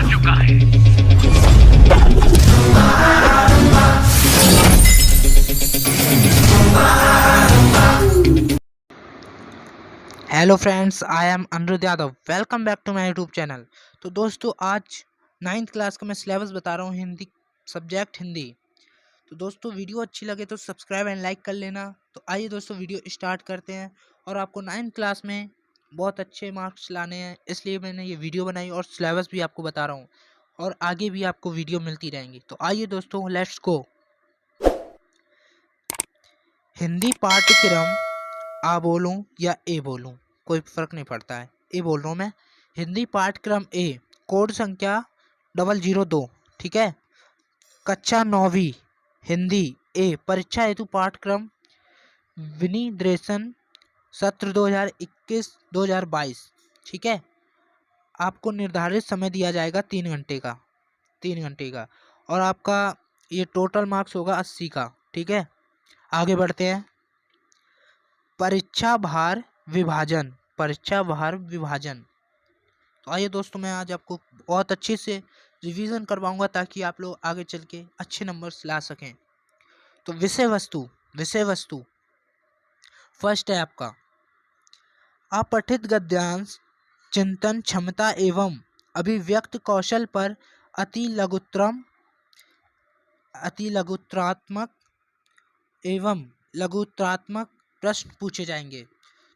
चुका है। Hello friends, I am Aniruddh Yadav. Welcome back to my YouTube channel. तो दोस्तों, आज 9th क्लास का मैं सिलेबस बता रहा हूँ, हिंदी सब्जेक्ट हिंदी। तो दोस्तों, वीडियो अच्छी लगे तो सब्सक्राइब एंड लाइक कर लेना। तो आइए दोस्तों, वीडियो स्टार्ट करते हैं। और आपको 9th क्लास में बहुत अच्छे मार्क्स लाने हैं, इसलिए मैंने ये वीडियो बनाई और सिलेबस भी आपको बता रहा हूँ। और आगे भी आपको वीडियो मिलती रहेंगी। तो आइए दोस्तों, लेट्स गो। हिंदी पाठ्यक्रम आ बोलूं या ए बोलूं, कोई फर्क नहीं पड़ता है। ए बोल रहा हूँ मैं। हिंदी पाठ्यक्रम ए, कोड संख्या 002। ठीक है। कक्षा 9वीं हिंदी ए, परीक्षा हेतु पाठ्यक्रम विनिर्देशन सत्र 2021-2022। ठीक है। आपको निर्धारित समय दिया जाएगा 3 घंटे का। 3 घंटे का। और आपका ये टोटल मार्क्स होगा 80 का। ठीक है। आगे बढ़ते हैं। परीक्षा भार विभाजन। परीक्षा भार विभाजन। तो आइए दोस्तों, मैं आज आपको बहुत अच्छे से रिवीजन करवाऊंगा ताकि आप लोग आगे चल के अच्छे नंबर्स ला सकें। तो विषय वस्तु फर्स्ट है आपका अपठित गद्यांश चिंतन क्षमता एवं अभिव्यक्त कौशल पर अति लघुत्रात्मक एवं लघुत्रात्मक प्रश्न पूछे जाएंगे।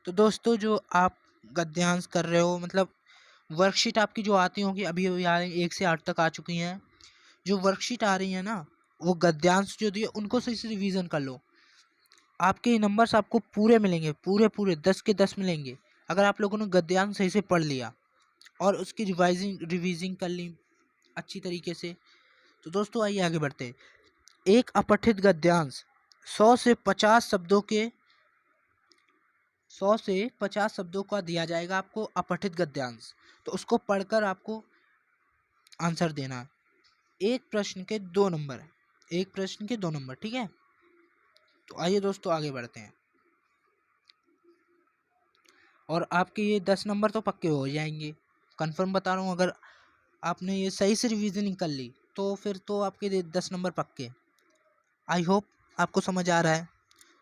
तो दोस्तों, जो आप गद्यांश कर रहे हो, मतलब वर्कशीट आपकी जो आती होगी, अभी अभी आ रही 1 से 8 तक आ चुकी हैं। जो वर्कशीट आ रही है ना, वो गद्यांश जो दिए उनको सही से रिवीजन कर लो। आपके ये नंबर्स आपको पूरे मिलेंगे, पूरे पूरे 10 के 10 मिलेंगे, अगर आप लोगों ने गद्यांश सही से पढ़ लिया और उसकी रिवीजिंग कर ली अच्छी तरीके से। तो दोस्तों, आइए आगे बढ़ते हैं। एक अपठित गद्यांश 100 से 50 शब्दों के 100 से 50 शब्दों का दिया जाएगा आपको अपठित गद्यांश। तो उसको पढ़कर आपको आंसर देना है। एक प्रश्न के 2 नंबर। एक प्रश्न के 2 नंबर। ठीक है। तो आइए दोस्तों, आगे बढ़ते हैं। और आपके ये 10 नंबर तो पक्के हो जाएंगे, कंफर्म बता रहा हूँ। अगर आपने ये सही से रिवीजनिंग कर ली तो फिर तो आपके 10 नंबर पक्के। आई होप आपको समझ आ रहा है।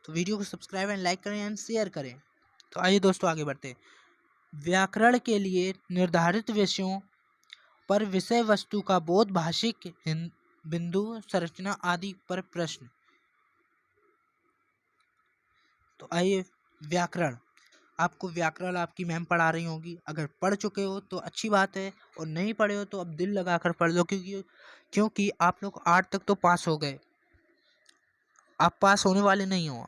तो वीडियो को सब्सक्राइब एंड लाइक करें एंड शेयर करें। तो आइए दोस्तों, आगे बढ़ते हैं। व्याकरण के लिए निर्धारित विषयों पर विषय वस्तु का बोध, भाषिक बिंदु, संरचना आदि पर प्रश्न। तो आइए, व्याकरण। आपको व्याकरण आपकी मैम पढ़ा रही होगी। अगर पढ़ चुके हो तो अच्छी बात है, और नहीं पढ़े हो तो अब दिल लगाकर पढ़ लो, क्योंकि आप लोग 8 तक तो पास हो गए। आप पास होने वाले नहीं हो।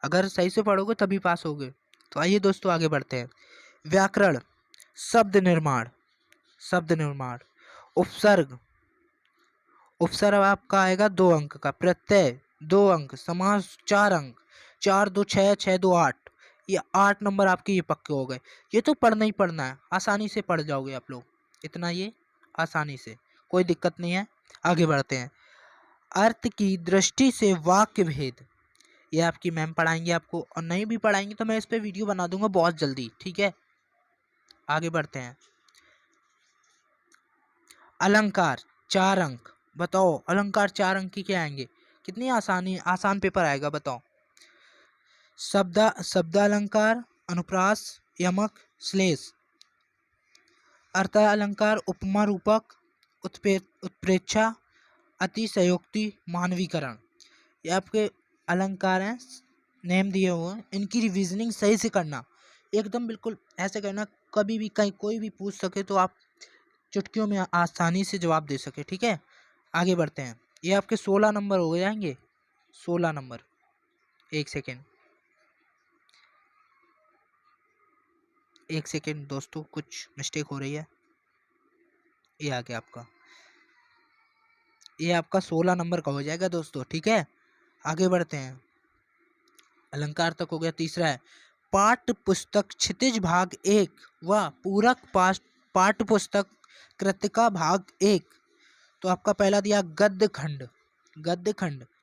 अगर सही से पढ़ोगे तभी पास होगे। तो आइए दोस्तों, आगे बढ़ते हैं। व्याकरण। शब्द निर्माण उपसर्ग। उपसर्ग आपका आएगा 2 अंक का। प्रत्यय 2 अंक। समास 4 अंक। 4 2 6, 6 2 8। ये 8 नंबर आपके ये पक्के हो गए। ये तो पढ़ना ही पढ़ना है, आसानी से पढ़ जाओगे आप लोग। इतना ये आसानी से, कोई दिक्कत नहीं है। आगे बढ़ते हैं। अर्थ की दृष्टि से वाक्य भेद। ये आपकी मैम पढ़ाएंगे आपको, और नहीं भी पढ़ाएंगे तो मैं इस पे वीडियो बना दूंगा बहुत जल्दी। ठीक है। आगे बढ़ते हैं। अलंकार 4 अंक। बताओ, अलंकार 4 अंक की क्या आएंगे? कितनी आसान पेपर आएगा, बताओ। शब्दालंकार, अनुप्रास, यमक, श्लेष। अर्थ अलंकार, उपमा रूपक, उत्प्रेक्षा, अतिशयोक्ति, मानवीकरण। ये आपके अलंकार हैं, नेम दिए हुए हैं। इनकी रिवीजनिंग सही से करना, एकदम बिल्कुल ऐसे करना, कभी भी कहीं कोई भी पूछ सके तो आप चुटकियों में आसानी से जवाब दे सके। ठीक है। आगे बढ़ते हैं। ये आपके 16 नंबर हो जाएंगे। 16 नंबर। एक सेकेंड दोस्तों, कुछ मिस्टेक हो रही है। ये आ गया आपका। ये आपका 16 नंबर का हो जाएगा दोस्तों। ठीक है। आगे बढ़ते हैं। अलंकार तक हो गया। तीसरा है पाठ्य पुस्तक क्षितिज भाग 1 व पूरक पाठ्य पुस्तक कृतिका भाग 1। तो आपका पहला दिया गद्य खंड।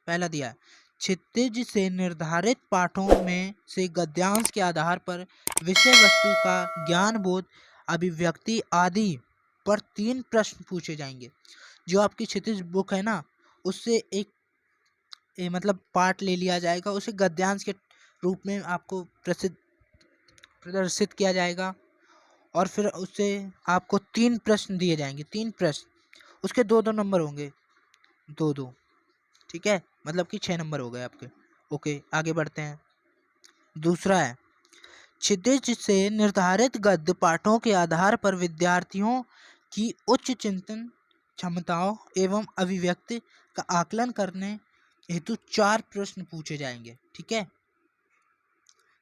पहला दिया है। क्षितिज से निर्धारित पाठों में से गद्यांश के आधार पर विषय वस्तु का ज्ञान, बोध, अभिव्यक्ति आदि पर 3 प्रश्न पूछे जाएंगे। जो आपकी क्षितिज बुक है ना, उससे एक मतलब पार्ट ले लिया जाएगा, उसे गद्यांश के रूप में आपको प्रदर्शित किया जाएगा और फिर उससे आपको 3 प्रश्न दिए जाएंगे। 3 प्रश्न, उसके 2-2 नंबर होंगे, 2-2, ठीक है, मतलब कि 6 नंबर हो गए आपके। ओके, आगे बढ़ते हैं। दूसरा है, क्षितिज से निर्धारित गद्य पाठों के आधार पर विद्यार्थियों की उच्च चिंतन क्षमताओं एवं अभिव्यक्ति का आकलन करने हेतु 4 प्रश्न पूछे जाएंगे। ठीक है,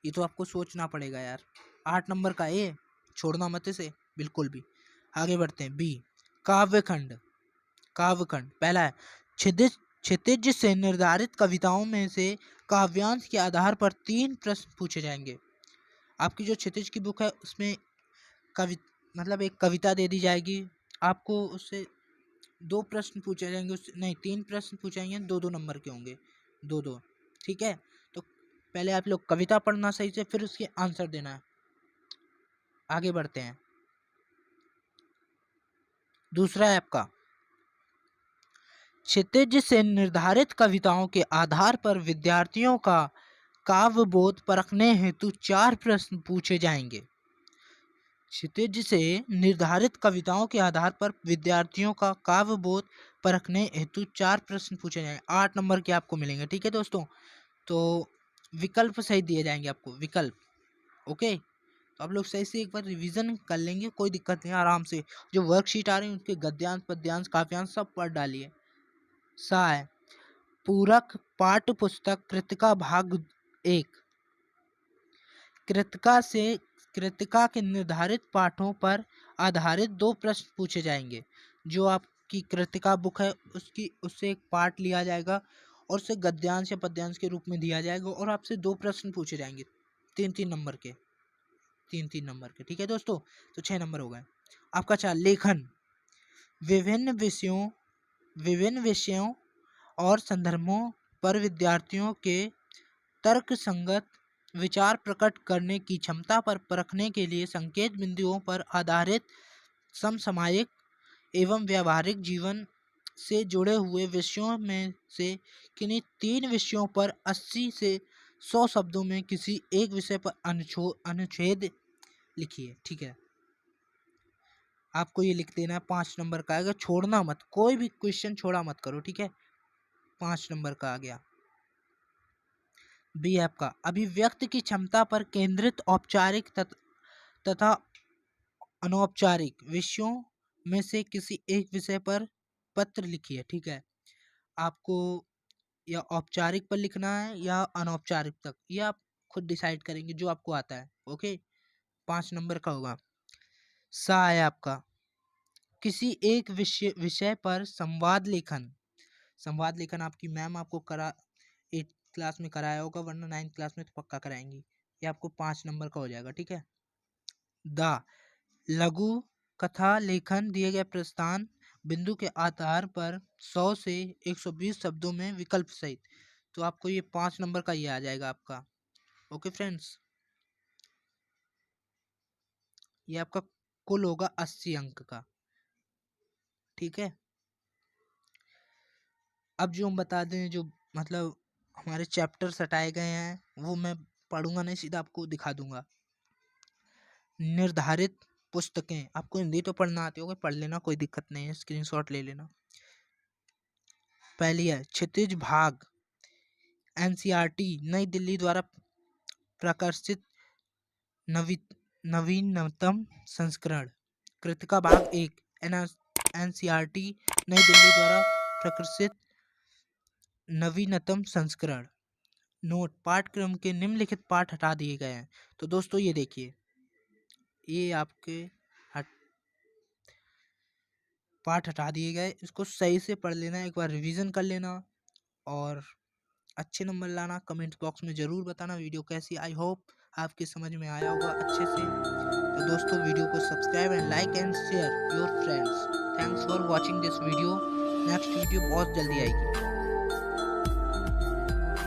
ये तो आपको सोचना पड़ेगा यार। 8 नंबर का ए, छोड़ना मत इसे बिल्कुल भी। आगे बढ़ते हैं। बी, काव्यखंड। काव्यखंड पहला है, क्षितिज क्षितिज से निर्धारित कविताओं में से काव्यांश के आधार पर 3 प्रश्न पूछे जाएंगे। आपकी जो क्षितिज की बुक है उसमें मतलब एक कविता दे दी जाएगी, आपको उससे 2 प्रश्न पूछे जाएंगे, उससे नहीं 3 प्रश्न पूछे जाएंगे, 2-2 नंबर के होंगे, 2-2। ठीक है, तो पहले आप लोग कविता पढ़ना सही से, फिर उसके आंसर देना है। आगे बढ़ते हैं। दूसरा है आपका, क्षितिज से निर्धारित कविताओं के आधार पर विद्यार्थियों का काव्यबोध परखने हेतु 4 प्रश्न पूछे जाएंगे। क्षितिज से निर्धारित कविताओं के आधार पर विद्यार्थियों का काव्यबोध परखने हेतु 4 प्रश्न पूछे जाएंगे। 8 नंबर के आपको मिलेंगे। ठीक है दोस्तों, तो विकल्प सही दिए जाएंगे आपको, विकल्प। ओके, तो आप लोग सही से एक बार रिवीजन कर लेंगे, कोई दिक्कत नहीं, आराम से। जो वर्कशीट आ रही है उनके गद्यांश पद्यांश काव्यांश सब पढ़ डालिए। सा है, पूरक पाठ्य पुस्तक कृतिका भाग 1। कृतिका के निर्धारित पाठों पर आधारित 2 प्रश्न पूछे जाएंगे। जो आपकी कृतिका बुक है उससे एक पार्ट लिया जाएगा और उसे गद्यांश या पद्यांश के रूप में दिया जाएगा और आपसे 2 प्रश्न पूछे जाएंगे, 3-3 नंबर के, 3-3 नंबर के। ठीक है दोस्तों, तो 6 नंबर हो गए आपका। 4, लेखन। विभिन्न विषयों और संदर्भों पर विद्यार्थियों के तर्क संगत विचार प्रकट करने की क्षमता पर परखने के लिए संकेत बिंदुओं पर आधारित समसामयिक एवं व्यावहारिक जीवन से जुड़े हुए विषयों में से किन्हीं 3 विषयों पर 80 से 100 शब्दों में किसी एक विषय पर अनुच्छेद लिखिए। ठीक है, आपको ये लिख देना है, 5 नंबर का आएगा, छोड़ना मत, कोई भी क्वेश्चन छोड़ा मत करो। ठीक है, 5 नंबर का आ गया। बी आपका, अभिव्यक्ति की क्षमता पर केंद्रित औपचारिक तथा अनौपचारिक विषयों में से किसी एक विषय पर पत्र लिखिए। ठीक है, आपको या औपचारिक पर लिखना है या अनौपचारिक तक, ये आप खुद डिसाइड करेंगे जो आपको आता है। ओके, 5 नंबर का होगा। सा है आपका, किसी एक विषय पर संवाद लेखन। संवाद लेखन आपकी मैम आपको 8 क्लास में कराया होगा, वरना 9th क्लास में तो पक्का कराएंगी। ये आपको 5 नंबर का हो जाएगा। ठीक है। द, लघु कथा लेखन दिए गए प्रस्थान बिंदु के आधार पर 100 से 120 शब्दों में विकल्प सहित। तो आपको ये 5 नंबर का ये आ जाएगा आपका। ओके फ्रेंड्स, ये आपका कुल होगा 80 अंक का। ठीक है, अब जो हम बता दें, जो मतलब हमारे चैप्टर्स हटाए गए हैं वो मैं पढ़ूंगा नहीं, सीधा आपको दिखा दूंगा। निर्धारित पुस्तकें, आपको हिंदी तो पढ़ना आती होगी, पढ़ लेना, कोई दिक्कत नहीं है, स्क्रीनशॉट ले लेना। पहली है क्षितिज भाग, एनसीईआरटी नई दिल्ली द्वारा प्रकाशित नवीनतम संस्करण। कृतिका भाग 1, एनसीईआरटी नई दिल्ली द्वारा प्रकाशित नवीनतम संस्करण। नोट, पाठ्यक्रम के निम्नलिखित पाठ हटा दिए गए हैं। तो दोस्तों ये देखिए, ये आपके पाठ हटा दिए गए, इसको सही से पढ़ लेना, एक बार रिवीजन कर लेना और अच्छे नंबर लाना। कमेंट बॉक्स में ज़रूर बताना वीडियो कैसी, आई होप आपके समझ में आया होगा अच्छे से। तो दोस्तों वीडियो को subscribe and like and share your friends. Thanks for watching this video. Next video बहुत जल्दी आएगी।